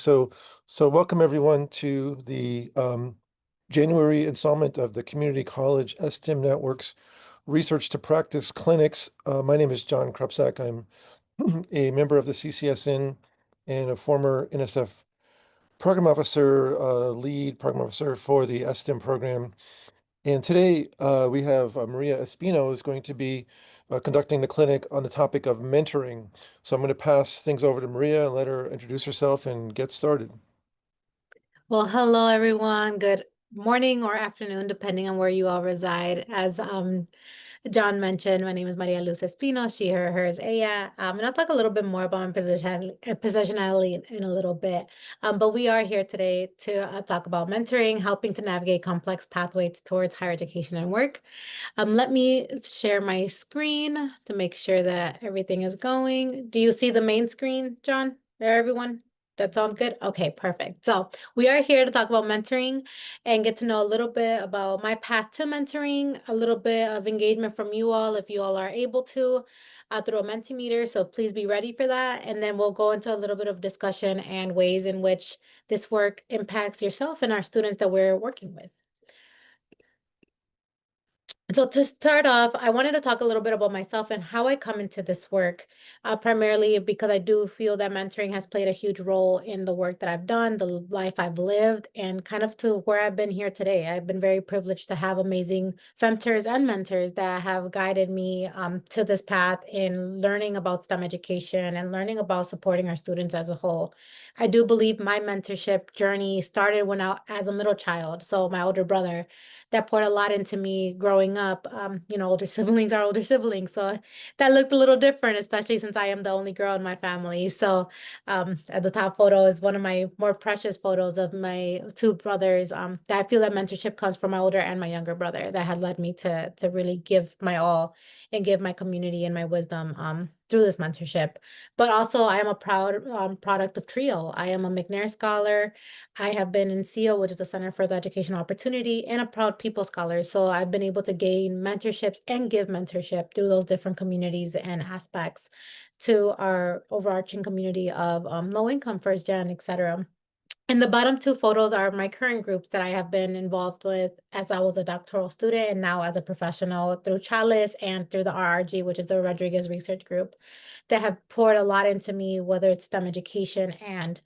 So welcome everyone to the January installment of the Community College STEM Network's Research to Practice Clinics. My name is John Krupsak. I'm a member of the CCSN and a former NSF program officer, lead program officer for the STEM program. And today we have Maria Espino is going to be conducting the clinic on the topic of mentoring. So I'm going to pass things over to Maria and let her introduce herself and get started. Well, hello everyone. Good morning or afternoon, depending on where you all reside. As John mentioned, my name is Maria Luz Espino. She, her, hers, ella. And I'll talk a little bit more about my positionality in a little bit. But we are here today to talk about mentoring, helping to navigate complex pathways towards higher education and work. Let me share my screen to make sure that everything is going. Do you see the main screen, John? There, everyone? That sounds good. Okay, perfect. So we are here to talk about mentoring and get to know a little bit about my path to mentoring, a little bit of engagement from you all if you all are able to through a Mentimeter. So please be ready for that. And then we'll go into a little bit of discussion and ways in which this work impacts yourself and our students that we're working with. So to start off, I wanted to talk a little bit about myself and how I come into this work, primarily because I do feel that mentoring has played a huge role in the work that I've done, the life I've lived, and kind of to where I've been here today. I've been very privileged to have amazing femtors and mentors that have guided me to this path in learning about STEM education and learning about supporting our students as a whole. I do believe my mentorship journey started when as a middle child. So my older brother that poured a lot into me growing up. Older siblings are older siblings, so that looked a little different, especially since I am the only girl in my family. So, at the top photo is one of my more precious photos of my two brothers. That I feel that mentorship comes from my older and my younger brother that had led me to really give my all and give my community and my wisdom through this mentorship. But also, I am a proud product of TRIO. I am a McNair Scholar. I have been in CEO, which is the Center for the Educational Opportunity, and a proud People Scholar. So I've been able to gain mentorships and give mentorship through those different communities and aspects to our overarching community of low income, first gen, et cetera. And the bottom two photos are my current groups that I have been involved with as I was a doctoral student and now as a professional through Chalice and through the RRG, which is the Rodriguez Research Group, that have poured a lot into me, whether it's STEM education and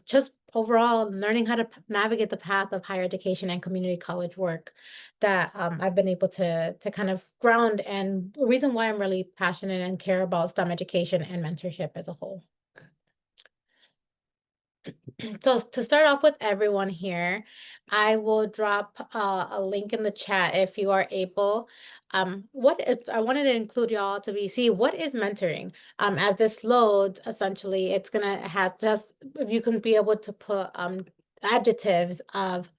just overall learning how to navigate the path of higher education and community college work that I've been able to kind of ground, and the reason why I'm really passionate and care about STEM education and mentorship as a whole. So to start off with everyone here, I will drop a link in the chat if you are able. I wanted to include y'all to see what is mentoring. As this loads, essentially, it's gonna have just if you can be able to put adjectives of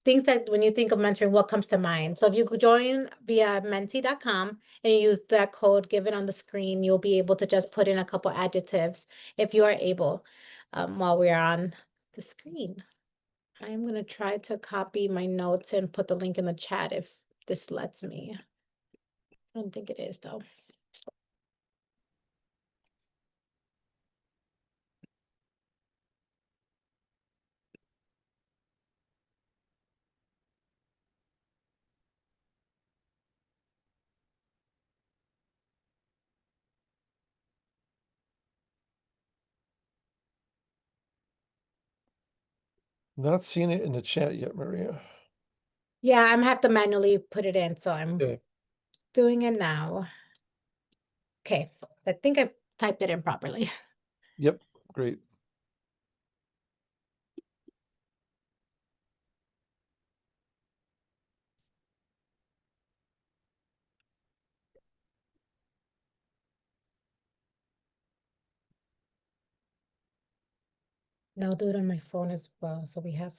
things that when you think of mentoring, what comes to mind. So if you could join via menti.com and you use that code given on the screen, you'll be able to just put in a couple adjectives if you are able while we are on the screen. I'm going to try to copy my notes and put the link in the chat if this lets me. I don't think it is though. Not seeing it in the chat yet, Maria. Yeah, I'm gonna have to manually put it in, so I'm Okay. doing it now. Okay, I think I typed it in properly. Yep. Great. And I'll do it on my phone as well, so we have.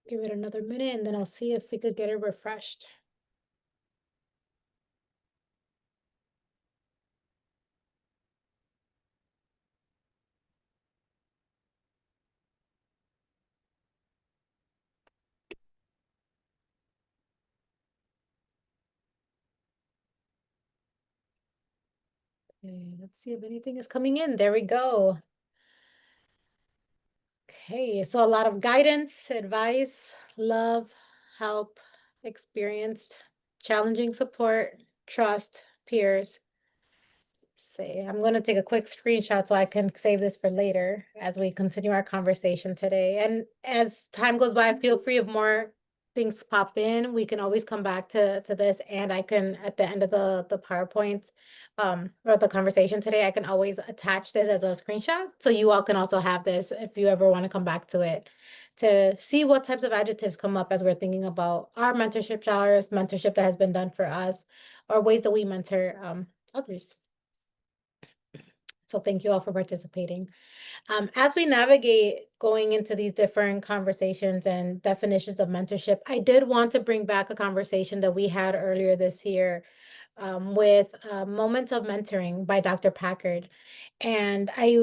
Give it another minute and then I'll see if we could get it refreshed. Okay, let's see if anything is coming in. There we go. Okay, so a lot of guidance, advice, love, help, experienced, challenging support, trust, peers. See, I'm going to take a quick screenshot so I can save this for later as we continue our conversation today. And as time goes by, feel free if more things pop in. We can always come back to this, and I can at the end of the PowerPoint or the conversation today, I can always attach this as a screenshot so you all can also have this if you ever want to come back to it to see what types of adjectives come up as we're thinking about our mentorship showers, mentorship that has been done for us, or ways that we mentor others. So thank you all for participating. As we navigate going into these different conversations and definitions of mentorship, I did want to bring back a conversation that we had earlier this year with Moments of Mentoring by Dr. Packard. And I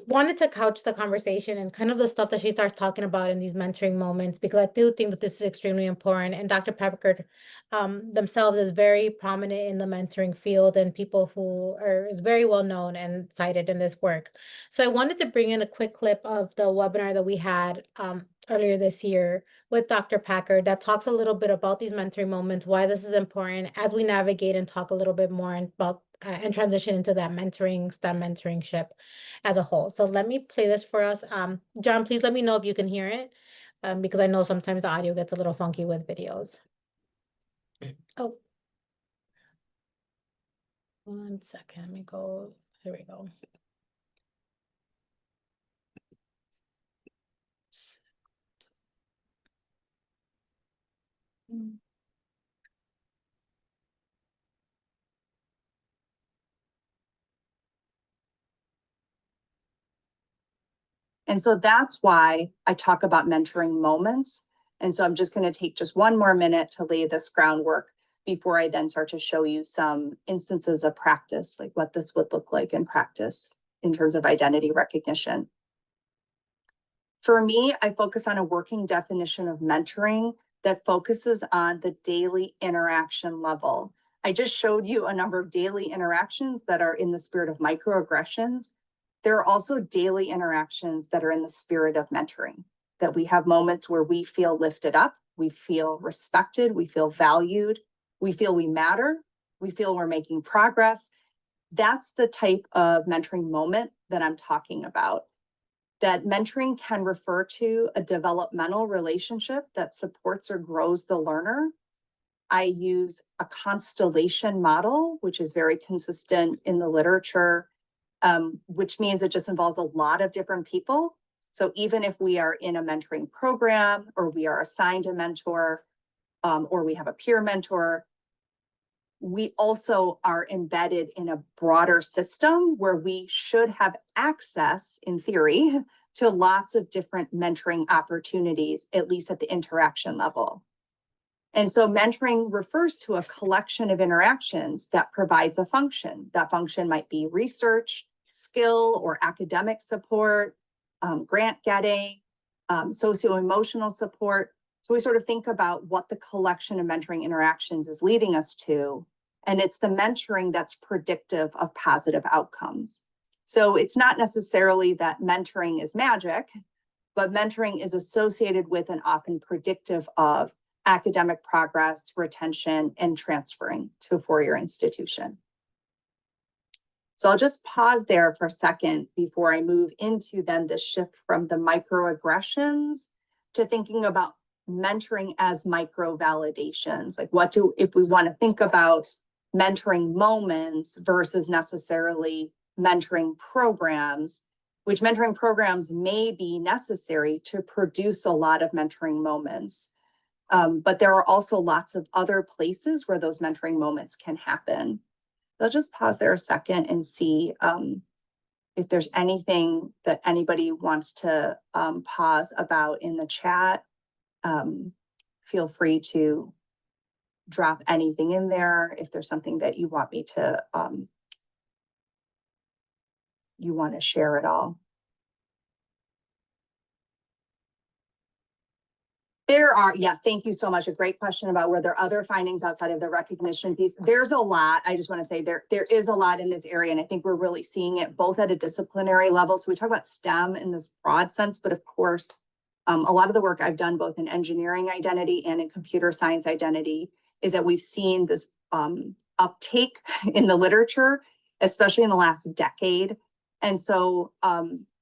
wanted to couch the conversation and kind of the stuff that she starts talking about in these mentoring moments, because I do think that this is extremely important. And Dr. Packard themselves is very prominent in the mentoring field, and people who is very well known and cited in this work. So I wanted to bring in a quick clip of the webinar that we had earlier this year with Dr. Packard that talks a little bit about these mentoring moments, why this is important as we navigate and talk a little bit more about and transition into that mentoring, STEM mentoringship as a whole. So let me play this for us. John, please let me know if you can hear it, because I know sometimes the audio gets a little funky with videos. Oh, 1 second, let me go, here we go. And so that's why I talk about mentoring moments. And so I'm just going to take just one more minute to lay this groundwork before I then start to show you some instances of practice, like what this would look like in practice in terms of identity recognition. For me, I focus on a working definition of mentoring that focuses on the daily interaction level. I just showed you a number of daily interactions that are in the spirit of microaggressions. There are also daily interactions that are in the spirit of mentoring, that we have moments where we feel lifted up, we feel respected, we feel valued, we feel we matter, we feel we're making progress. That's the type of mentoring moment that I'm talking about. That mentoring can refer to a developmental relationship that supports or grows the learner. I use a constellation model, which is very consistent in the literature, which means it just involves a lot of different people. So even if we are in a mentoring program, or we are assigned a mentor, or we have a peer mentor, we also are embedded in a broader system where we should have access, in theory, to lots of different mentoring opportunities, at least at the interaction level. And so mentoring refers to a collection of interactions that provides a function. That function might be research, skill, or academic support, grant getting, socio-emotional support. So we sort of think about what the collection of mentoring interactions is leading us to, and it's the mentoring that's predictive of positive outcomes. So it's not necessarily that mentoring is magic, but mentoring is associated with and often predictive of academic progress, retention, and transferring to a four-year institution. So I'll just pause there for a second before I move into then the shift from the microaggressions to thinking about mentoring as micro validations. Like if we want to think about mentoring moments versus necessarily mentoring programs, which mentoring programs may be necessary to produce a lot of mentoring moments. But there are also lots of other places where those mentoring moments can happen. I'll just pause there a second and see if there's anything that anybody wants to pause about in the chat, feel free to drop anything in there. If there's something that you want me to, you want to share at all. There are, yeah, thank you so much. A great question about were there other findings outside of the recognition piece. There's a lot. I just want to say there is a lot in this area, and I think we're really seeing it both at a disciplinary level. So we talk about STEM in this broad sense, but of course, a lot of the work I've done both in engineering identity and in computer science identity is that we've seen this uptake in the literature, especially in the last decade. And so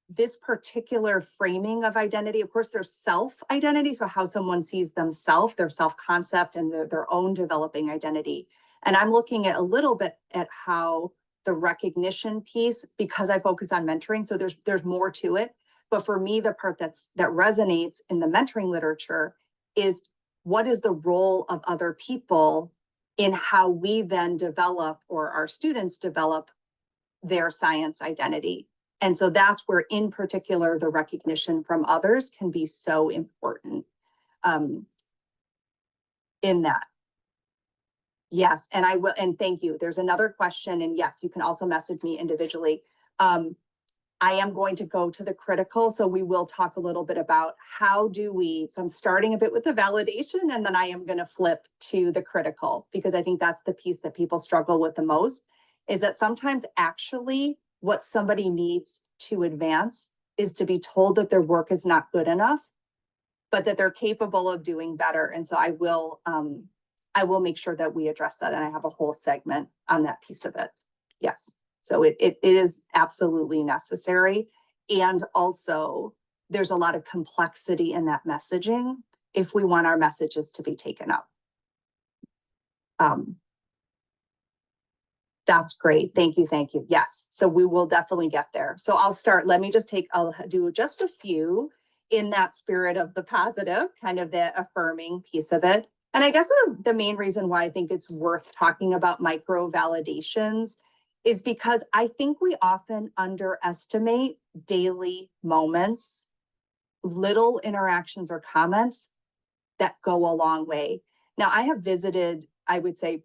this particular framing of identity, of course, there's self-identity, so how someone sees themselves, their self-concept, and their own developing identity. And I'm looking at a little bit at how the recognition piece, because I focus on mentoring, so there's more to it. But for me, the part that resonates in the mentoring literature is what is the role of other people in how we then develop, or our students develop, their science identity. And so that's where, in particular, the recognition from others can be so important in that. Yes, and I will, and thank you. There's another question, and yes, you can also message me individually. I am going to go to the critical, so we will talk a little bit about how do we, so I'm starting a bit with the validation, and then I am going to flip to the critical, because I think that's the piece that people struggle with the most, is that sometimes actually what somebody needs to advance is to be told that their work is not good enough, but that they're capable of doing better. And so I will make sure that we address that. And I have a whole segment on that piece of it. Yes. So it is absolutely necessary. And also there's a lot of complexity in that messaging if we want our messages to be taken up. That's great. Thank you. Thank you. Yes. So we will definitely get there. So I'll start. Let me just I'll do just a few in that spirit of the positive, kind of the affirming piece of it. And I guess the main reason why I think it's worth talking about micro validations is because I think we often underestimate daily moments, little interactions or comments that go a long way. Now, I have visited, I would say,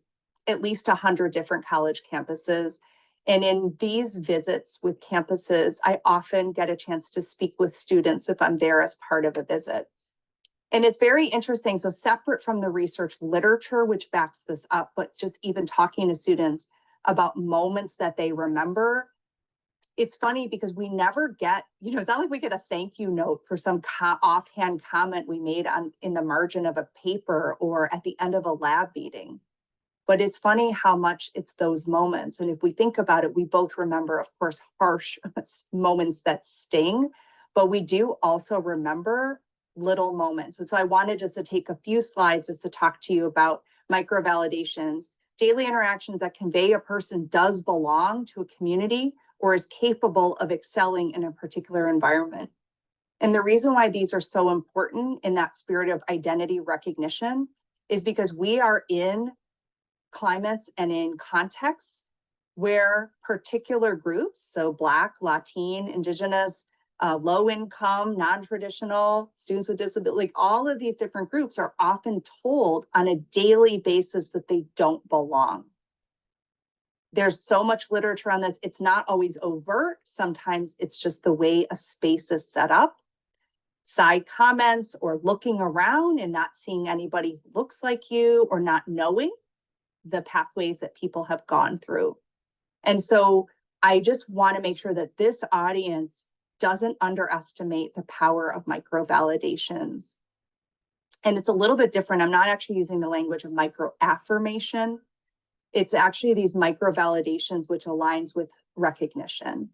at least 100 different college campuses. And in these visits with campuses, I often get a chance to speak with students if I'm there as part of a visit. And it's very interesting. So separate from the research literature, which backs this up, but just even talking to students about moments that they remember, it's funny because we never get, it's not like we get a thank you note for some offhand comment we made in the margin of a paper or at the end of a lab meeting. But it's funny how much it's those moments. And if we think about it, we both remember, of course, harsh moments that sting, but we do also remember little moments. And so I wanted just to take a few slides just to talk to you about micro validations, daily interactions that convey a person does belong to a community or is capable of excelling in a particular environment. And the reason why these are so important in that spirit of identity recognition is because we are in climates and in contexts where particular groups, so Black, Latin, Indigenous, low income, non-traditional, students with disability, all of these different groups are often told on a daily basis that they don't belong. There's so much literature on this. It's not always overt. Sometimes it's just the way a space is set up. Side comments or looking around and not seeing anybody who looks like you or not knowing the pathways that people have gone through. And so I just want to make sure that this audience doesn't underestimate the power of micro validations. And it's a little bit different. I'm not actually using the language of micro affirmation. It's actually these micro validations, which aligns with recognition.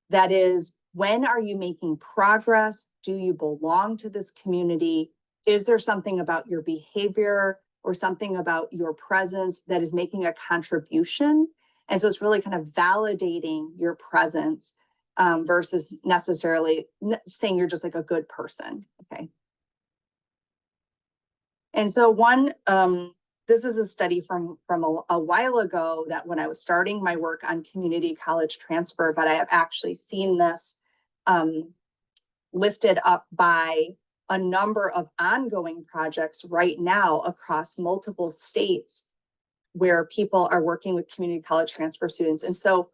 That is, when are you making progress? Do you belong to this community? Is there something about your behavior or something about your presence that is making a contribution? And so it's really kind of validating your presence versus necessarily saying you're just like a good person, okay? And so one this is a study from a while ago that when I was starting my work on community college transfer, but I have actually seen this lifted up by a number of ongoing projects right now across multiple states where people are working with community college transfer students. And so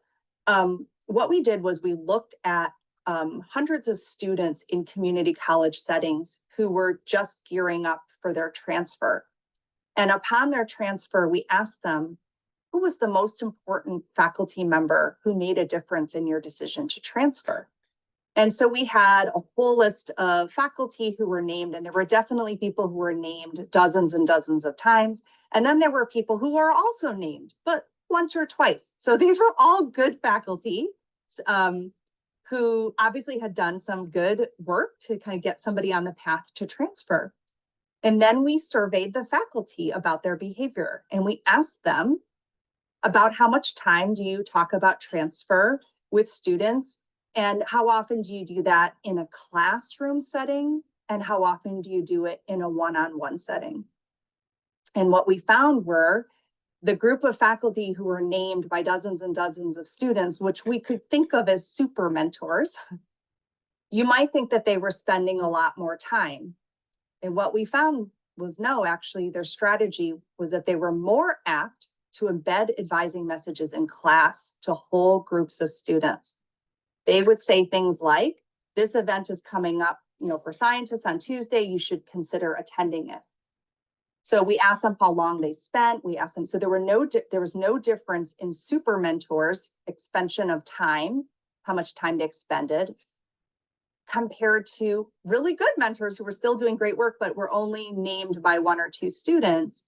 what we did was we looked at hundreds of students in community college settings who were just gearing up for their transfer. And upon their transfer, we asked them, who was the most important faculty member who made a difference in your decision to transfer? And so we had a whole list of faculty who were named, and there were definitely people who were named dozens and dozens of times. And then there were people who were also named, but once or twice. So these were all good faculty who obviously had done some good work to kind of get somebody on the path to transfer. And then we surveyed the faculty about their behavior, and we asked them about how much time do you talk about transfer with students, and how often do you do that in a classroom setting, and how often do you do it in a one-on-one setting? And what we found were the group of faculty who were named by dozens and dozens of students, which we could think of as super mentors, you might think that they were spending a lot more time. And what we found was no, actually, their strategy was that they were more apt to embed advising messages in class to whole groups of students. They would say things like, this event is coming up, for scientists on Tuesday, you should consider attending it. So we asked them how long they spent. We asked them, so there was no difference in super mentors' expansion of time, how much time they expended, compared to really good mentors who were still doing great work, but were only named by one or two students.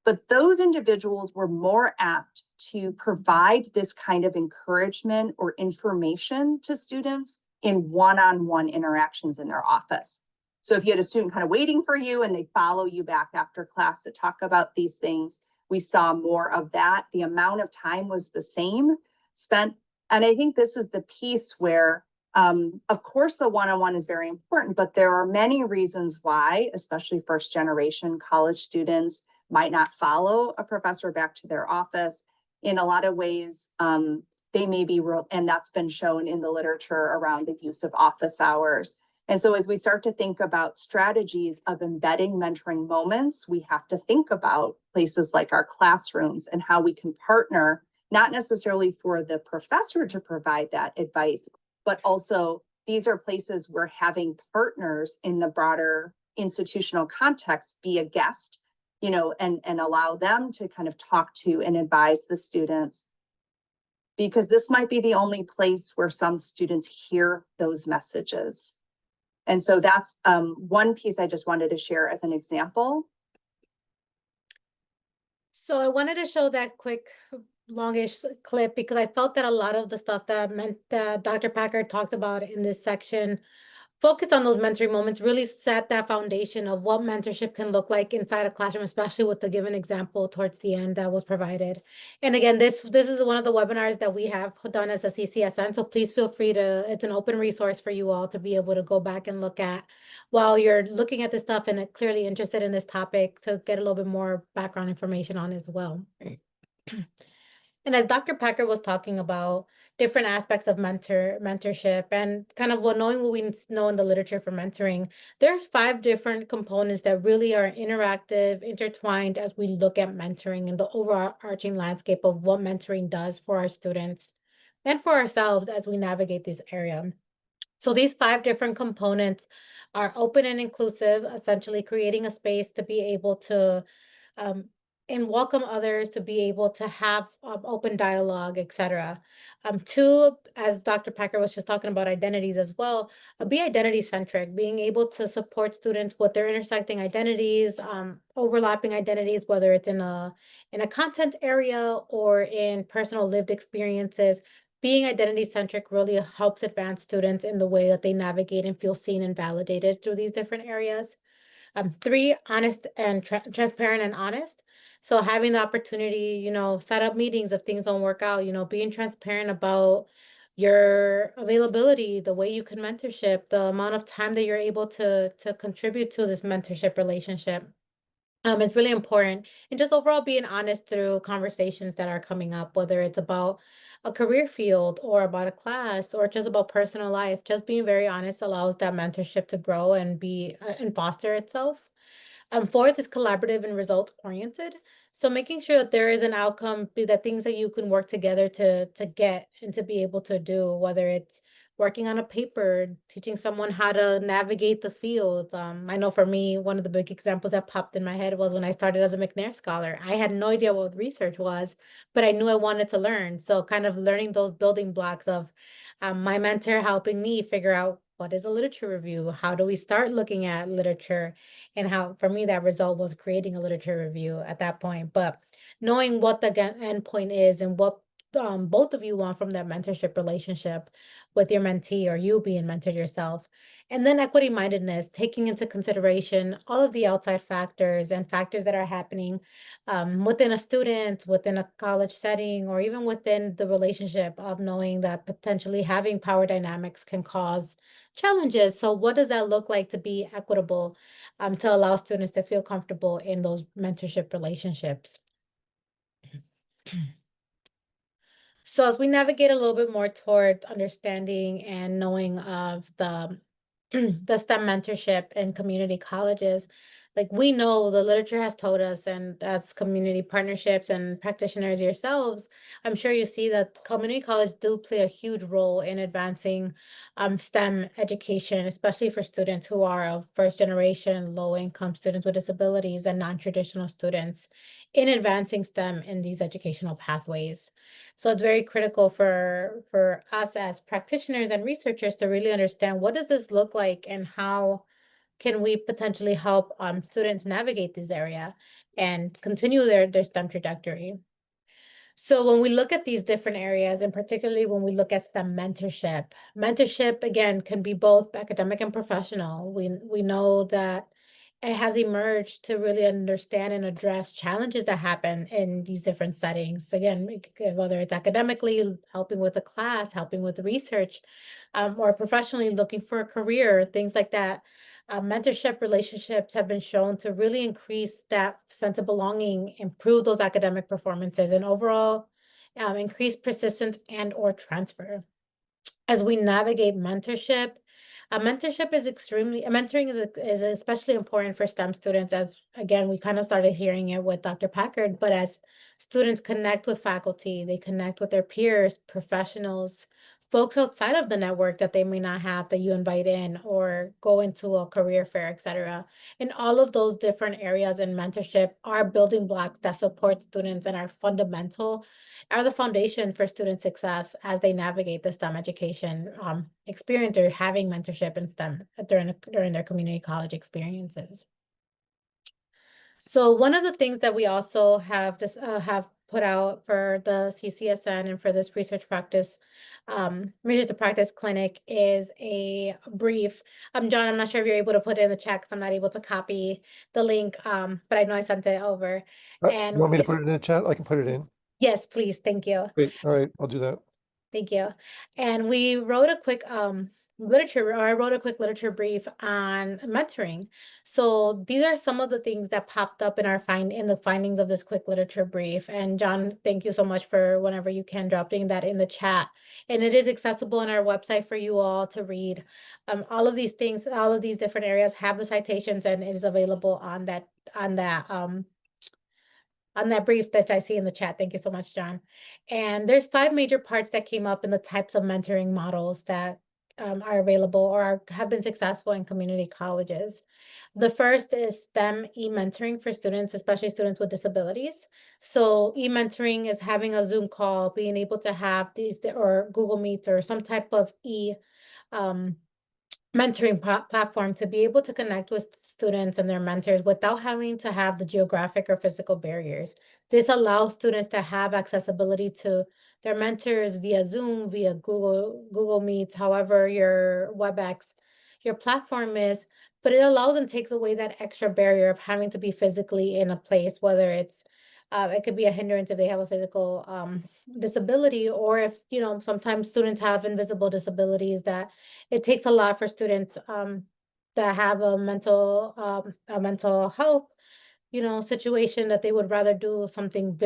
But those individuals were more apt to provide this kind of encouragement or information to students in one-on-one interactions in their office. So if you had a student kind of waiting for you and they follow you back after class to talk about these things, we saw more of that. The amount of time was the same spent. And I think this is the piece where of course, the one-on-one is very important, but there are many reasons why, especially first generation college students, might not follow a professor back to their office. In a lot of ways, they may be real, and that's been shown in the literature around the use of office hours. And so as we start to think about strategies of embedding mentoring moments, we have to think about places like our classrooms and how we can partner, not necessarily for the professor to provide that advice, but also these are places where having partners in the broader institutional context be a guest, and allow them to kind of talk to and advise the students, because this might be the only place where some students hear those messages. And so that's one piece I just wanted to share as an example. So I wanted to show that quick longish clip because I felt that a lot of the stuff that Dr. Packard talked about in this section focused on those mentoring moments, really set that foundation of what mentorship can look like inside a classroom, especially with the given example towards the end that was provided. And again, this is one of the webinars that we have done as a CCSN, so please feel free to, it's an open resource for you all to be able to go back and look at while you're looking at this stuff and clearly interested in this topic to get a little bit more background information on as well. And as Dr. Packer was talking about different aspects of mentorship and kind of knowing what we know in the literature for mentoring, there's 5 different components that really are interactive, intertwined as we look at mentoring and the overarching landscape of what mentoring does for our students and for ourselves as we navigate this area. So these 5 different components are open and inclusive, essentially creating a space to be able to and welcome others, to be able to have open dialogue, etc. 2, as Dr. Packer was just talking about identities as well, be identity centric, being able to support students with their intersecting identities, overlapping identities, whether it's in a content area or in personal lived experiences. Being identity centric really helps advance students in the way that they navigate and feel seen and validated through these different areas. 3, honest and transparent and honest. So having the opportunity, set up meetings if things don't work out, being transparent about your availability, the way you can mentorship, the amount of time that you're able to contribute to this mentorship relationship. It's really important. And just overall being honest through conversations that are coming up, whether it's about a career field or about a class or just about personal life, just being very honest allows that mentorship to grow and be and foster itself. Fourth is collaborative and result oriented. So making sure that there is an outcome, be that things that you can work together to get and to be able to do, whether it's working on a paper, teaching someone how to navigate the field. I know for me, one of the big examples that popped in my head was when I started as a McNair scholar. I had no idea what research was, but I knew I wanted to learn. So kind of learning those building blocks of my mentor helping me figure out what is a literature review? How do we start looking at literature? And how, for me, that result was creating a literature review at that point. But knowing what the end point is and what both of you want from that mentorship relationship with your mentee or you being mentored yourself. And then equity mindedness, taking into consideration all of the outside factors and factors that are happening within a student, within a college setting, or even within the relationship of knowing that potentially having power dynamics can cause challenges. So, what does that look like to be equitable to allow students to feel comfortable in those mentorship relationships? So as we navigate a little bit more towards understanding and knowing of the the STEM mentorship in community colleges, like we know the literature has told us, and as community partnerships and practitioners yourselves, I'm sure you see that community college do play a huge role in advancing STEM education, especially for students who are of first generation, low income students with disabilities and non-traditional students in advancing STEM in these educational pathways. So it's very critical for us as practitioners and researchers to really understand what does this look like and how can we potentially help students navigate this area and continue their STEM trajectory. So when we look at these different areas, and particularly when we look at STEM mentorship, mentorship again can be both academic and professional. We know that it has emerged to really understand and address challenges that happen in these different settings. Again, whether it's academically, helping with a class, helping with research, or professionally looking for a career, things like that. Mentorship relationships have been shown to really increase that sense of belonging, improve those academic performances, and overall increase persistence and or transfer. As we navigate mentorship, mentorship is extremely mentoring is especially important for STEM students, as again we kind of started hearing it with Dr. Packard, but as students connect with faculty, they connect with their peers, professionals, folks outside of the network that they may not have that you invite in or go into a career fair, etc. And all of those different areas in mentorship are building blocks that support students and are the foundation for student success as they navigate the STEM education experience or having mentorship in STEM during their community college experiences. So one of the things that we also have put out for the CCSN and for this research to practice clinic is a brief. John, I'm not sure if you're able to put it in the chat because I'm not able to copy the link, but I know I sent it over. You And want me to put it in the chat? I can put it in. yes, please, thank you. Great. All right, I'll do that. Thank you. And we wrote a quick literature, or I wrote a quick literature brief on mentoring. So these are some of the things that popped up in the findings of this quick literature brief. And John, thank you so much for whenever you can dropping that in the chat. And it is accessible on our website for you all to read. All of these things, all of these different areas have the citations, and it is available on that brief that I see in the chat. Thank you so much, John. And there's 5 major parts that came up in the types of mentoring models that are available or have been successful in community colleges. The first is STEM e-mentoring for students, especially students with disabilities. So e-mentoring is having a Zoom call, being able to have these or Google Meets or some type of um, mentoring platform to be able to connect with students and their mentors without having to have the geographic or physical barriers. This allows students to have accessibility to their mentors via Zoom, via Google Meets, however your WebEx, your platform is, but it allows and takes away that extra barrier of having to be physically in a place, whether it could be a hindrance if they have a physical disability, or if, sometimes students have invisible disabilities that it takes a lot for students that have a mental health situation that they would rather do something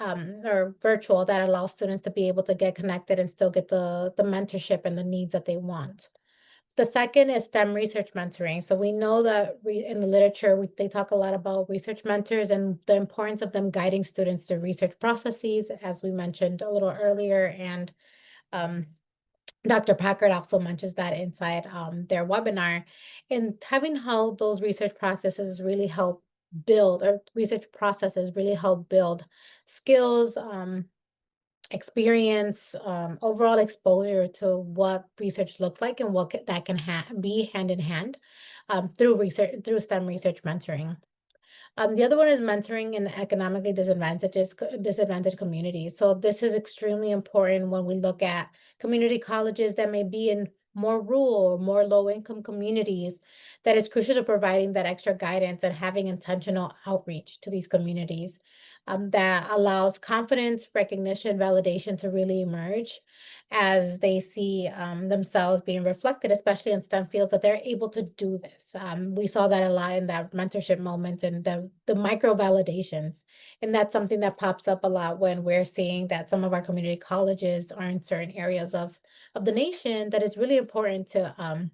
or virtual that allows students to be able to get connected and still get the mentorship and the needs that they want. The second is STEM research mentoring. So we know that in the literature, they talk a lot about research mentors and the importance of them guiding students to research processes, as we mentioned a little earlier. And um, Dr. Packard also mentions that inside their webinar, and having how those research practices really help build, or research processes really help build skills, experience, overall exposure to what research looks like and what that can be hand in hand through STEM research mentoring. The other one is mentoring in economically disadvantaged communities. So this is extremely important when we look at community colleges that may be in more rural, more low-income communities, that it's crucial to providing that extra guidance and having intentional outreach to these communities that allows confidence, recognition, validation to really emerge as they see themselves being reflected, especially in STEM fields, that they're able to do this. We saw that a lot in that mentorship moment and the micro validations. And that's something that pops up a lot when we're seeing that some of our community colleges are in certain areas of the nation, that it's really important to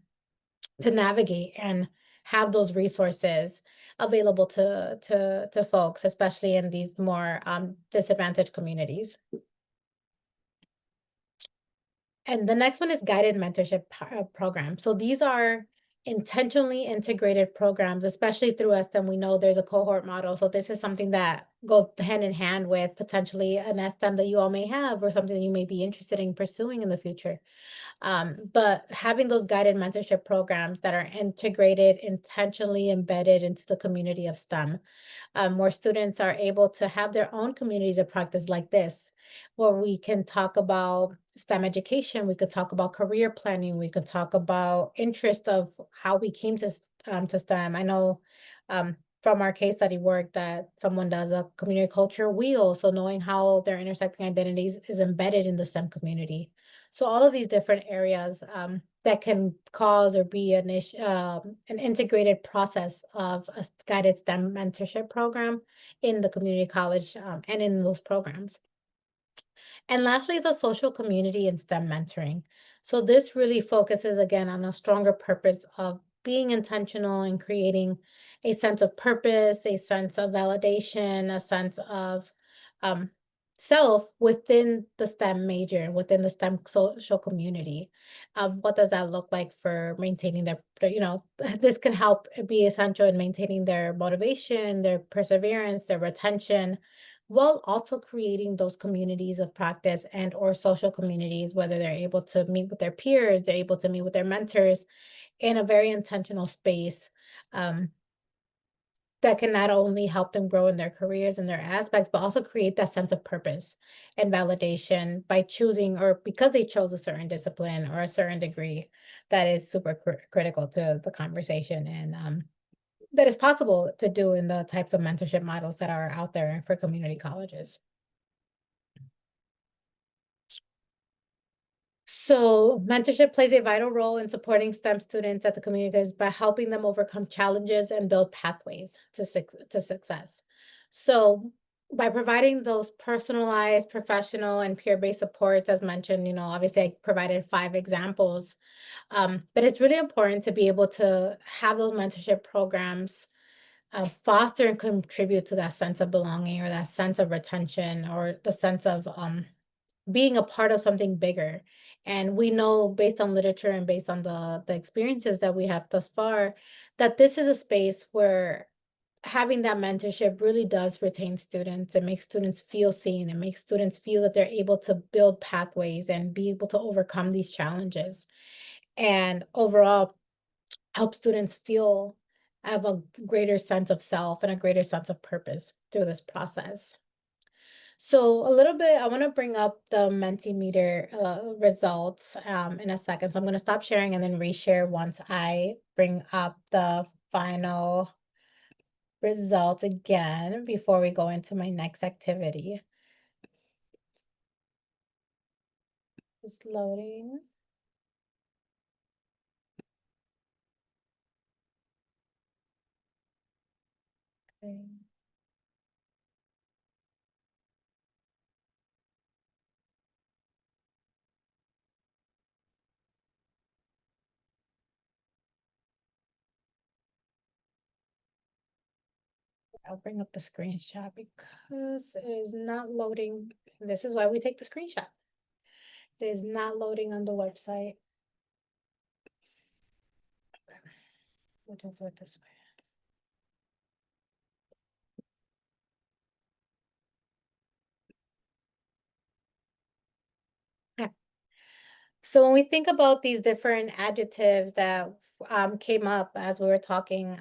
navigate and have those resources available to folks, especially in these more disadvantaged communities. And the next one is guided mentorship program. So these are intentionally integrated programs, especially through STEM. We know there's a cohort model. So this is something that goes hand in hand with potentially an STEM that you all may have or something that you may be interested in pursuing in the future. But having those guided mentorship programs that are integrated, intentionally embedded into the community of STEM, where students are able to have their own communities of practice like this, where we can talk about STEM education, we could talk about career planning, we could talk about interest of how we came to STEM. I know from our case study work that someone does a community culture wheel, so knowing how their intersecting identities is embedded in the STEM community. So all of these different areas that can cause or be an integrated process of a guided STEM mentorship program in the community college and in those programs. And lastly, the social community and STEM mentoring. So this really focuses again on a stronger purpose of being intentional and creating a sense of purpose, a sense of validation, a sense of um, self within the STEM major, within the STEM social community. Of what does that look like for maintaining this can help be essential in maintaining their motivation, their perseverance, their retention, while also creating those communities of practice and or social communities, whether they're able to meet with their peers, they're able to meet with their mentors in a very intentional space um, that can not only help them grow in their careers and their aspects, but also create that sense of purpose and validation by choosing or because they chose a certain discipline or a certain degree that is super critical to the conversation and that is possible to do in the types of mentorship models that are out there for community colleges. So mentorship plays a vital role in supporting STEM students at the communities by helping them overcome challenges and build pathways to success. So by providing those personalized, professional, and peer-based supports, as mentioned, obviously I provided 5 examples, but it's really important to be able to have those mentorship programs foster and contribute to that sense of belonging or that sense of retention or the sense of being a part of something bigger. And we know based on literature and based on the experiences that we have thus far, that this is a space where having that mentorship really does retain students and make students feel seen and make students feel that they're able to build pathways and be able to overcome these challenges. And overall, help students feel have a greater sense of self and a greater sense of purpose through this process. So a little bit, I want to bring up the Mentimeter results in a second. So I'm going to stop sharing and then reshare once I bring up the final results again before we go into my next activity. Just loading. Okay. I'll bring up the screenshot because it is not loading. This is why we take the screenshot. It is not loading on the website. Okay. We'll just do it this way. Okay. So when we think about these different adjectives that came up as we were talking,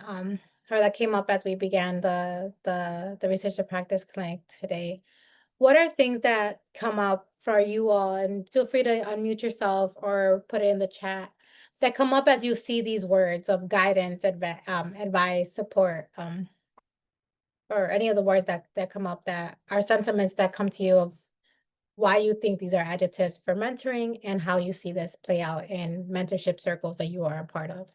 or that came up as we began the research to practice clinic today, what are things that come up for you all? And feel free to unmute yourself or put it in the chat that come up as you see these words of guidance, advice, support, or any of the words that come up that are sentiments that come to you of why you think these are adjectives for mentoring and how you see this play out in mentorship circles that you are a part of.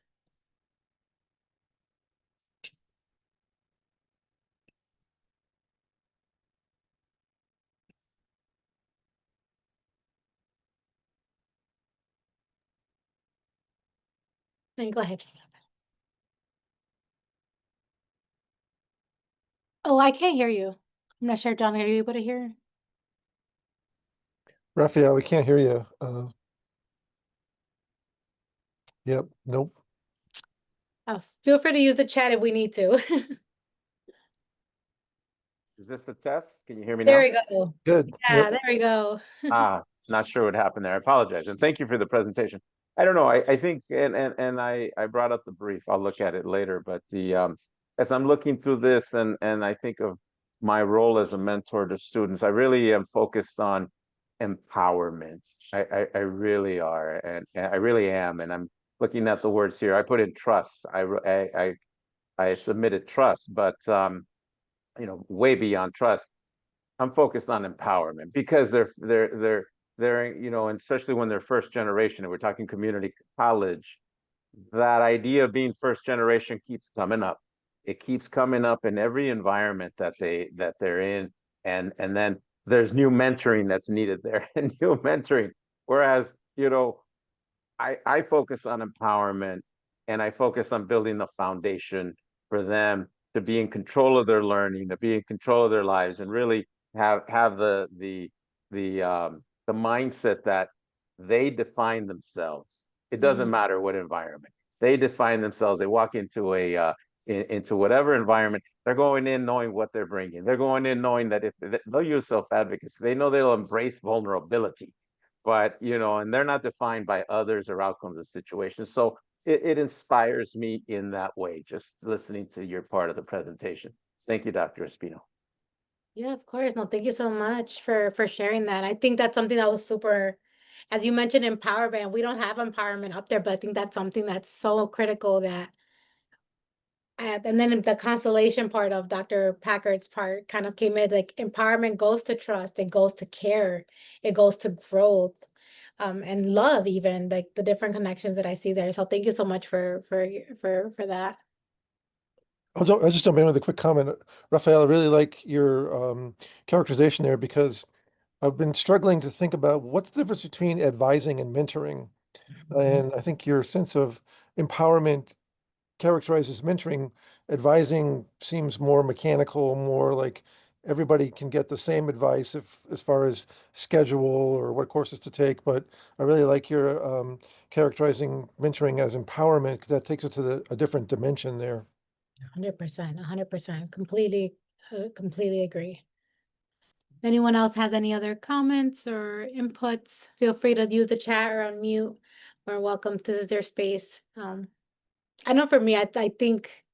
And go ahead. Oh, I can't hear you. I'm not sure, John, are you able to hear? Raphael, we can't hear you. Yep, nope. Feel free to use the chat if we need to. Is this a test? Can you hear me There now? we go. Good. Yeah, Yep. there we go. Not sure what happened there. I apologize. And thank you for the presentation. I don't know. I think and I brought up the brief. I'll look at it later. But the as I'm looking through this and I think of my role as a mentor to students, I really am focused on empowerment. I really are, and I really am. And I'm looking at the words here. I put in trust. I submitted trust, but you know, way beyond trust. I'm focused on empowerment because they're you know, and especially when they're first generation and we're talking community college, that idea of being first generation keeps coming up. It keeps coming up in every environment that they're in, and then there's new mentoring that's needed there and new mentoring. Whereas, you know, I focus on empowerment and I focus on building the foundation for them to be in control of their learning, to be in control of their lives, and really have the mindset that they define themselves. It doesn't matter what environment they define themselves. They walk into into whatever environment, they're going in knowing what they're bringing. They're going in knowing that if they'll use self-advocacy, they know they'll embrace vulnerability, but you know, and they're not defined by others or outcomes of situations. So it inspires me in that way, just listening to your part of the presentation. Thank you, Dr. Espino. Yeah, of course. No, thank you so much for sharing that. I think that's something that was super, as you mentioned, empowerment. We don't have empowerment up there, but I think that's something that's so critical that, and then the constellation part of Dr. Packard's part kind of came in, like empowerment goes to trust, it goes to care, it goes to growth, and love, even like the different connections that I see there. So thank you so much for that. I'll just jump in with a quick comment. Raphael, I really like your characterization there because I've been struggling to think about what's the difference between advising and mentoring. And I think your sense of empowerment characterizes mentoring. Advising seems more mechanical, more like everybody can get the same advice if as far as schedule or what courses to take. But I really like your characterizing mentoring as empowerment because that takes it to a different dimension there. 100%, 100%. Completely agree. Anyone else has any other comments or inputs? Feel free to use the chat or unmute. We're welcome. This is their space. I know for me, I think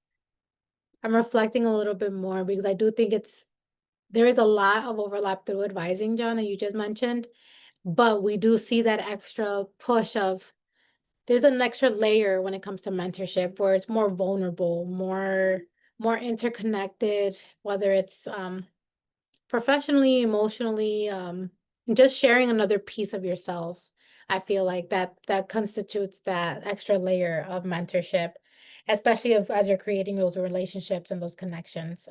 I'm reflecting a little bit more because I do think there is a lot of overlap through advising, John, that you just mentioned, but we do see that extra push of there's an extra layer when it comes to mentorship where it's more vulnerable, more interconnected, whether it's professionally, emotionally, just sharing another piece of yourself. I feel like that constitutes that extra layer of mentorship. especially if, as you're creating those relationships and those connections.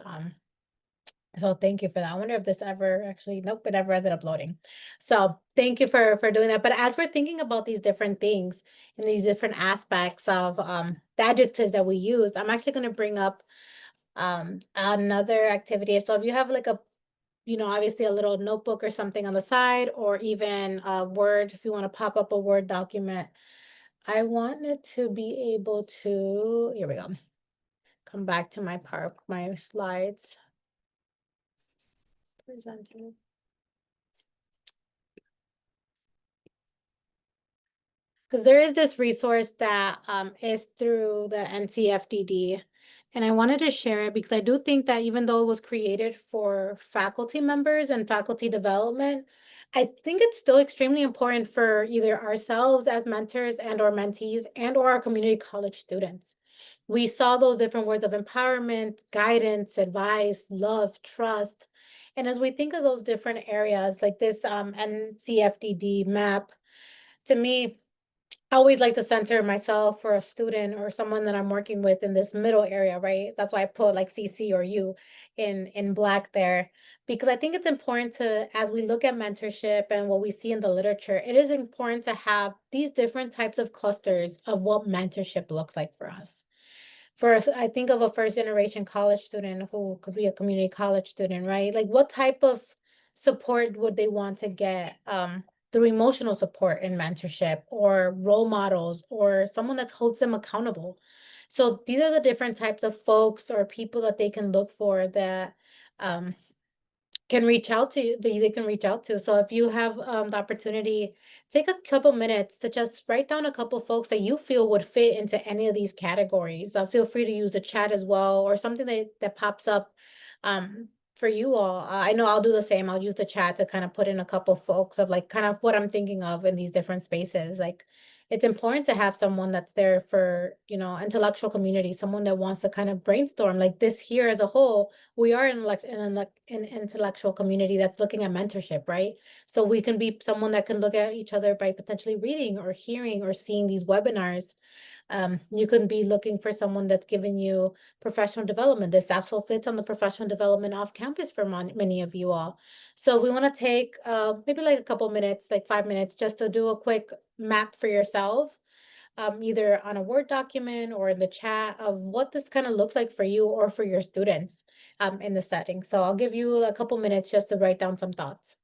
So thank you for that. I wonder if this ever actually, nope, it never ended up loading. So thank you for doing that. But as we're thinking about these different things and these different aspects of the adjectives that we use, I'm actually going to bring up another activity. So if you have like a, obviously a little notebook or something on the side, or even a Word, if you want to pop up a Word document, I wanted to be able to, here we go, come back to my slides. Presenting. Because there is this resource that is through the NCFDD, and I wanted to share it because I do think that even though it was created for faculty members and faculty development, I think it's still extremely important for either ourselves as mentors and or mentees and or our community college students. We saw those different words of empowerment, guidance, advice, love, trust. And as we think of those different areas, like this NCFDD map, to me, I always like to center myself for a student or someone that I'm working with in this middle area, right? That's why I put like CC or you in black there, because I think it's important to, as we look at mentorship and what we see in the literature, it is important to have these different types of clusters of what mentorship looks like for us. First, I think of a first generation college student who could be a community college student, right? Like what type of support would they want to get through emotional support and mentorship, or role models, or someone that holds them accountable? So these are the different types of folks or people that they can look for that um, can reach out to you, that they can reach out to. So if you have the opportunity, take a couple minutes to just write down a couple folks that you feel would fit into any of these categories. Feel free to use the chat as well, or something that pops up for you all. I know I'll do the same. I'll use the chat to kind of put in a couple folks of like kind of what I'm thinking of in these different spaces. Like it's important to have someone that's there for, intellectual community, someone that wants to kind of brainstorm like this here as a whole. We are in an intellectual community that's looking at mentorship, right? So we can be someone that can look at each other by potentially reading or hearing or seeing these webinars. You can be looking for someone that's giving you professional development. This also fits on the professional development off campus for many of you all. So we want to take maybe like a couple minutes, like 5 minutes, just to do a quick map for yourself, either on a Word document or in the chat, of what this kind of looks like for you or for your students in the setting. So I'll give you a couple minutes just to write down some thoughts.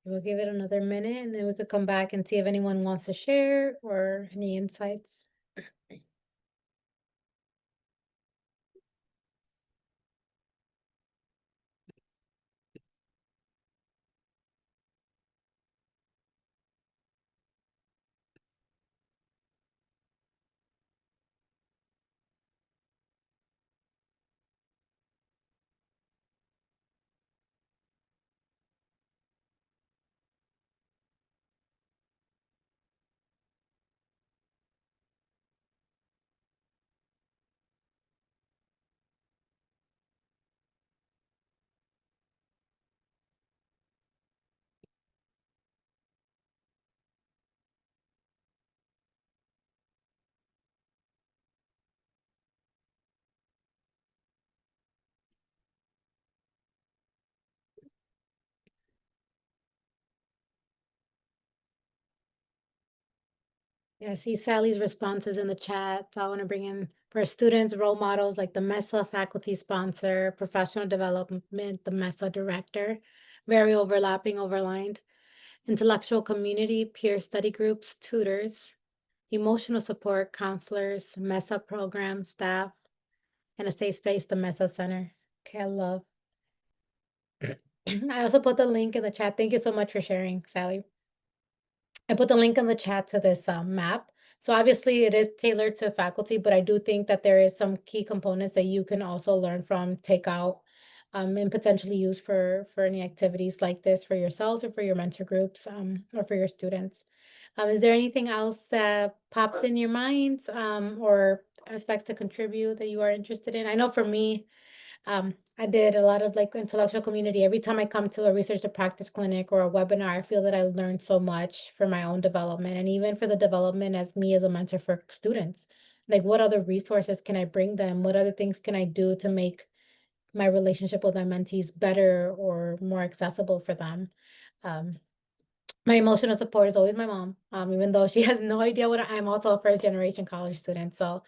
We'll give it another minute and then we could come back and see if anyone wants to share or any insights. Yeah, I see Sally's responses in the chat. So I want to bring in for students, role models like the MESA faculty sponsor, professional development, the MESA director, very overlapping, overlined, intellectual community, peer study groups, tutors, emotional support, counselors, MESA program staff, and a safe space, the MESA Center. Okay, I love. I also put the link in the chat. Thank you so much for sharing, Sally. I put the link in the chat to this map. So obviously it is tailored to faculty, but I do think that there is some key components that you can also learn from, take out, and potentially use for any activities like this for yourselves or for your mentor groups, or for your students. Is there anything else that popped in your minds, or aspects to contribute that you are interested in? I know for me, I did a lot of like intellectual community. Every time I come to a research to practice clinic or a webinar, I feel that I learned so much for my own development and even for the development as me as a mentor for students. Like, what other resources can I bring them? What other things can I do to make my relationship with my mentees better or more accessible for them? Um, my emotional support is always my mom, even though she has no idea what I'm also a first generation college student. So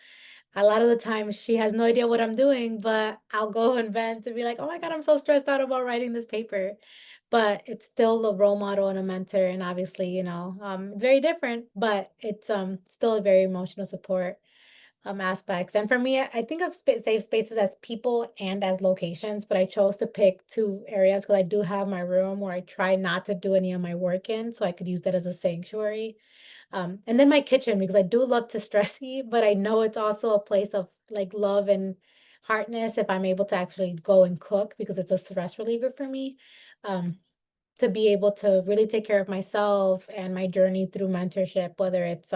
a lot of the time she has no idea what I'm doing, but I'll go and vent and be like, oh my God, I'm so stressed out about writing this paper. But it's still a role model and a mentor. And obviously, it's very different, but it's still a very emotional support aspects. And for me, I think of safe spaces as people and as locations, but I chose to pick two areas because I do have my room where I try not to do any of my work in, so I could use that as a sanctuary. And then my kitchen, because I do love to stress eat, but I know it's also a place of like love and heartness if I'm able to actually go and cook because it's a stress reliever for me. Um, to be able to really take care of myself and my journey through mentorship, whether it's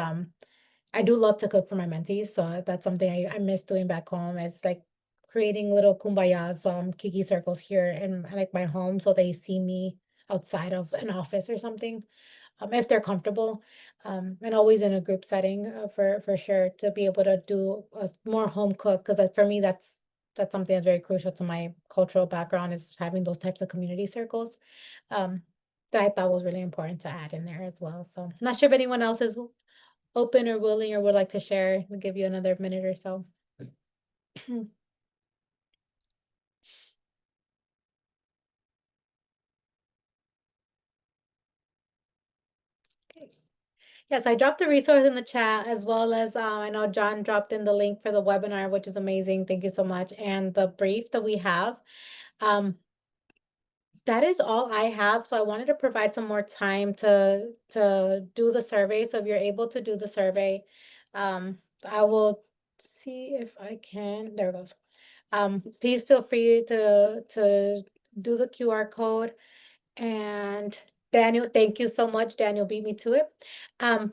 I do love to cook for my mentees, so that's something I miss doing back home. Is like creating little kumbayas, kiki circles here in like my home, so they see me outside of an office or something, if they're comfortable, and always in a group setting, for sure, to be able to do a more home cook, because for me that's something that's very crucial to my cultural background, is having those types of community circles, um, that I thought was really important to add in there as well. So not sure if anyone else is open or willing or would like to share. We'll give you another minute or so. Okay. Yes, I dropped the resource in the chat, as well as I know John dropped in the link for the webinar, which is amazing. Thank you so much. And the brief that we have. That is all I have. So I wanted to provide some more time to do the survey. So if you're able to do the survey, I will see if I can. There it goes. Please feel free to do the QR code. And Daniel, thank you so much. Daniel beat me to it.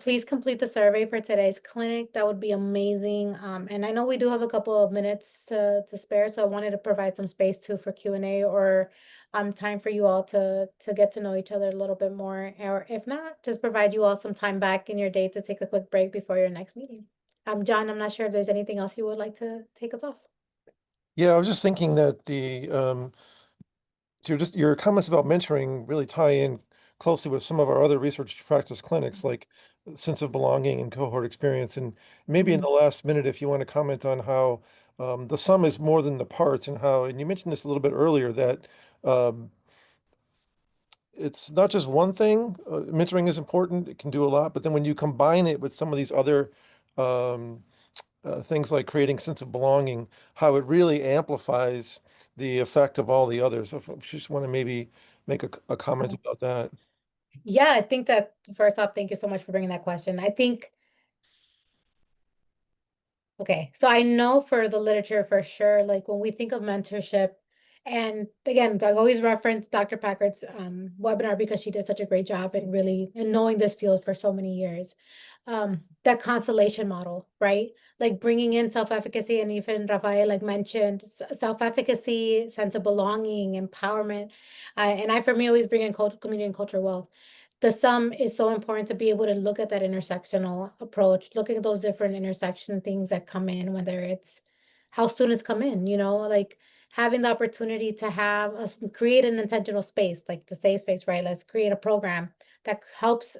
Please complete the survey for today's clinic. That would be amazing. And I know we do have a couple of minutes to spare, so I wanted to provide some space too for Q&A, or time for you all to get to know each other a little bit more. Or if not, just provide you all some time back in your day to take a quick break before your next meeting. John, I'm not sure if there's anything else you would like to take us off. Yeah, I was just thinking that your comments about mentoring really tie in closely with some of our other research practice clinics, like sense of belonging and cohort experience. And maybe in the last minute, if you want to comment on how the sum is more than the parts, and how, and you mentioned this a little bit earlier, that um, it's not just one thing. Mentoring is important. It can do a lot, but then when you combine it with some of these other um, things like creating sense of belonging, how it really amplifies the effect of all the others. If you just want to maybe make a comment about that. Yeah, I think that first off, thank you so much for bringing that question. I think, okay, so I know for the literature for sure, like when we think of mentorship, and again, I always reference Dr. Packard's webinar because she did such a great job in really in knowing this field for so many years. That constellation model, right? Like bringing in self-efficacy, and even Rafael like mentioned self-efficacy, sense of belonging, empowerment, and I for me always bring in culture, community, and cultural wealth. The sum is so important to be able to look at that intersectional approach, looking at those different intersection things that come in, whether it's how students come in, like having the opportunity to have us create an intentional space, like the safe space, right? Let's create a program that helps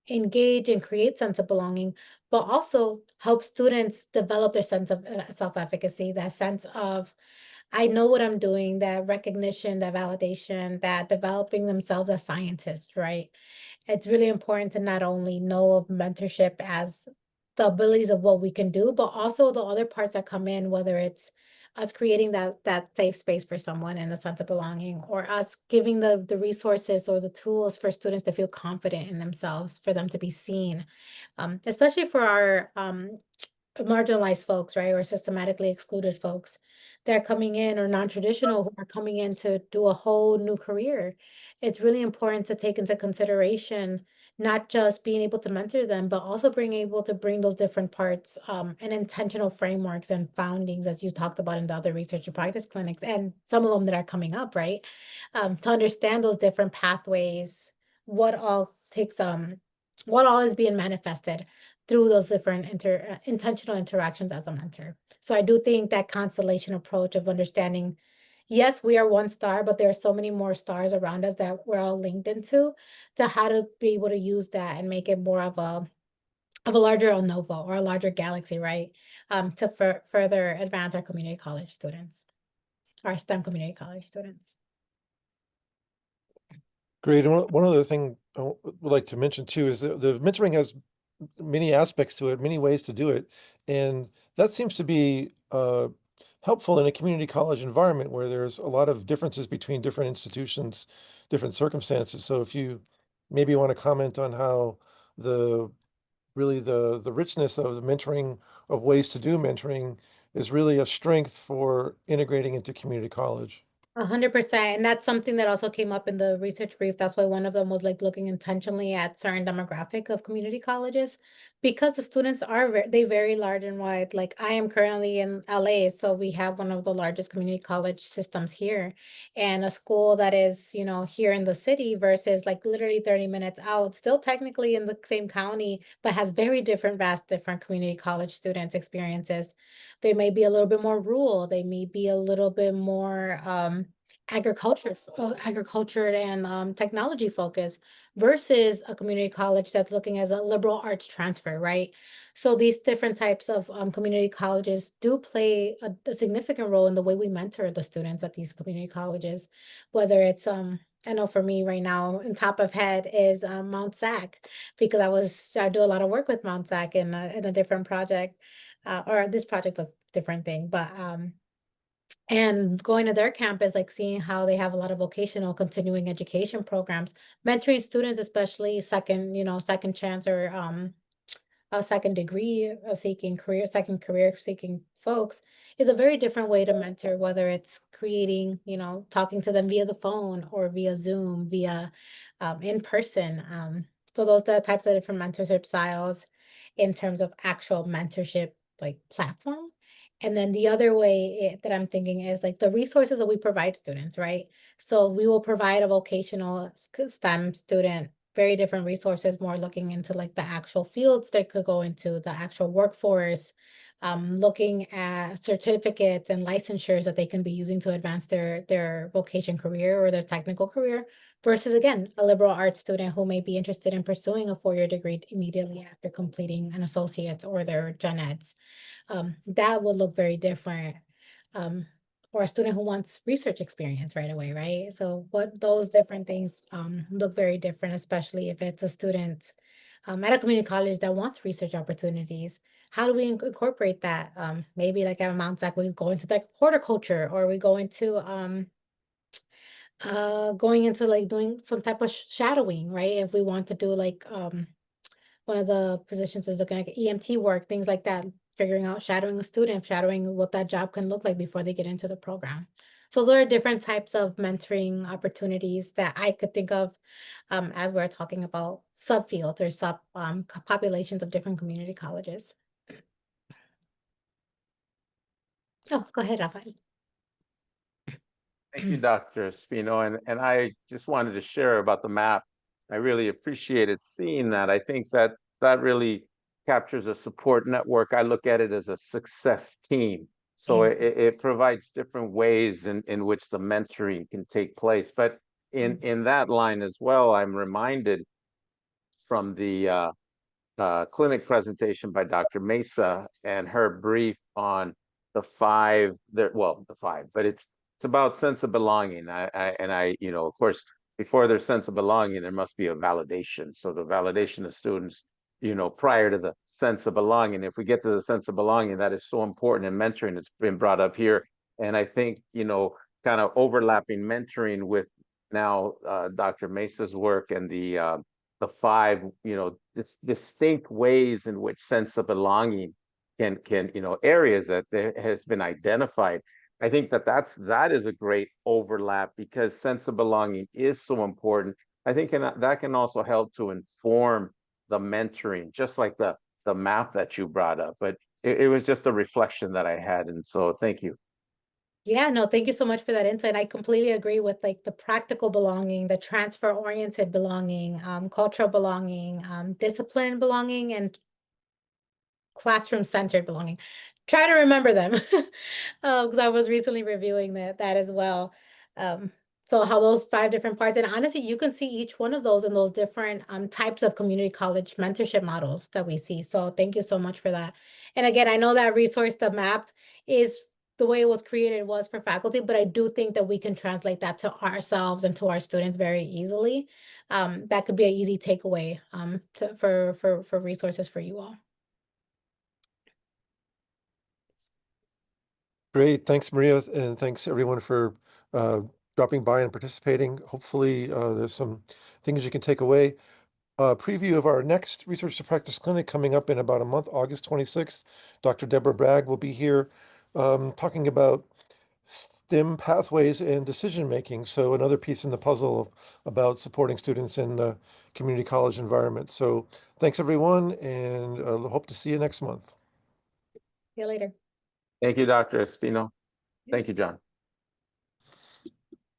engage and create sense of belonging, but also help students develop their sense of self-efficacy, that sense of I know what I'm doing, that recognition, that validation, that developing themselves as scientists, right? It's really important to not only know of mentorship as the abilities of what we can do, but also the other parts that come in, whether it's us creating that safe space for someone and a sense of belonging, or us giving the resources or the tools for students to feel confident in themselves, for them to be seen, especially for our marginalized folks, right, or systematically excluded folks that are coming in, or non-traditional who are coming in to do a whole new career. It's really important to take into consideration not just being able to mentor them, but also being able to bring those different parts and intentional frameworks and foundings, as you talked about in the other research and practice clinics, and some of them that are coming up, right? To understand those different pathways, what all takes what all is being manifested through those different intentional interactions as a mentor. So I do think that constellation approach of understanding, yes, we are one star, but there are so many more stars around us that we're all linked into, to how to be able to use that and make it more of a larger ANOVA or a larger galaxy, right? To further advance our community college students, our STEM community college students. Great. And one other thing I would like to mention too is that the mentoring has many aspects to it, many ways to do it. And that seems to be helpful in a community college environment where there's a lot of differences between different institutions, different circumstances. So if you maybe want to comment on how the really the richness of the mentoring, of ways to do mentoring, is really a strength for integrating into community college. 100%. And that's something that also came up in the research brief. That's why one of them was like looking intentionally at certain demographic of community colleges, because the students are they vary large and wide. Like I am currently in LA, so we have one of the largest community college systems here, and a school that is, here in the city versus like literally 30 minutes out, still technically in the same county, but has very different, vast different community college students experiences. They may be a little bit more rural. They may be a little bit more agriculture and technology focus versus a community college that's looking as a liberal arts transfer, right? So these different types of community colleges do play a significant role in the way we mentor the students at these community colleges, whether it's I know for me right now, in top of head is Mount Sac, because I do a lot of work with Mount Sac in a different project, or this project was a different thing, but and going to their campus, like seeing how they have a lot of vocational continuing education programs, mentoring students, especially second chance or a second degree seeking career, second career seeking folks, is a very different way to mentor, whether it's creating, talking to them via the phone or via Zoom, via in person. So those are the types of different mentorship styles in terms of actual mentorship like platform. And then the other way that I'm thinking is like the resources that we provide students, right? So we will provide a vocational STEM student very different resources, more looking into like the actual fields they could go into, the actual workforce, looking at certificates and licensures that they can be using to advance their vocation career or their technical career, versus again, a liberal arts student who may be interested in pursuing a four-year degree immediately after completing an associate's or their gen eds. That would look very different. Um, or a student who wants research experience right away, right? So what those different things look very different, especially if it's a student at a community college that wants research opportunities. How do we incorporate that? Maybe like at Mount Sac, we go into like horticulture, or we go into going into like doing some type of shadowing, right? If we want to do like one of the positions is looking at EMT work, things like that, figuring out shadowing a student, shadowing what that job can look like before they get into the program. So there are different types of mentoring opportunities that I could think of as we're talking about subfields or sub populations of different community colleges. Oh, go ahead, Rafael. Thank you, Dr. Espino. And I just wanted to share about the map. I really appreciated seeing that. I think that that really captures a support network. I look at it as a success team. So it provides different ways in which the mentoring can take place. But in that line as well, I'm reminded from the clinic presentation by Dr. Mesa and her brief on the five, but it's about sense of belonging. You know, of course, before there's sense of belonging, there must be a validation. So the validation of students, you know, prior to the sense of belonging. If we get to the sense of belonging, that is so important in mentoring. It's been brought up here. And I think, you know, kind of overlapping mentoring with now Dr. Mesa's work and the five, you know, distinct ways in which sense of belonging can you know, areas that there has been identified. I think that that is a great overlap because sense of belonging is so important. I think that can also help to inform the mentoring, just like the map that you brought up. But it was just a reflection that I had, and so thank you. Yeah, no, thank you so much for that insight. I completely agree with like the practical belonging, the transfer oriented belonging, cultural belonging, discipline belonging, and classroom centered belonging. Try to remember them because I was recently reviewing that as well. So how those 5 different parts, and honestly, you can see each one of those in those different types of community college mentorship models that we see. So thank you so much for that. And again, I know that resource, the map, is the way it was created was for faculty, but I do think that we can translate that to ourselves and to our students very easily. That could be an easy takeaway for resources for you all. Great. Thanks, Maria. And thanks everyone for dropping by and participating. Hopefully, there's some things you can take away. Preview of our next Research to Practice clinic coming up in about a month, August 26th. Dr. Deborah Bragg will be here talking about STEM pathways and decision making. So another piece in the puzzle about supporting students in the community college environment. So thanks everyone, and hope to see you next month. See you later. Thank you, Dr. Espino. Thank you, John.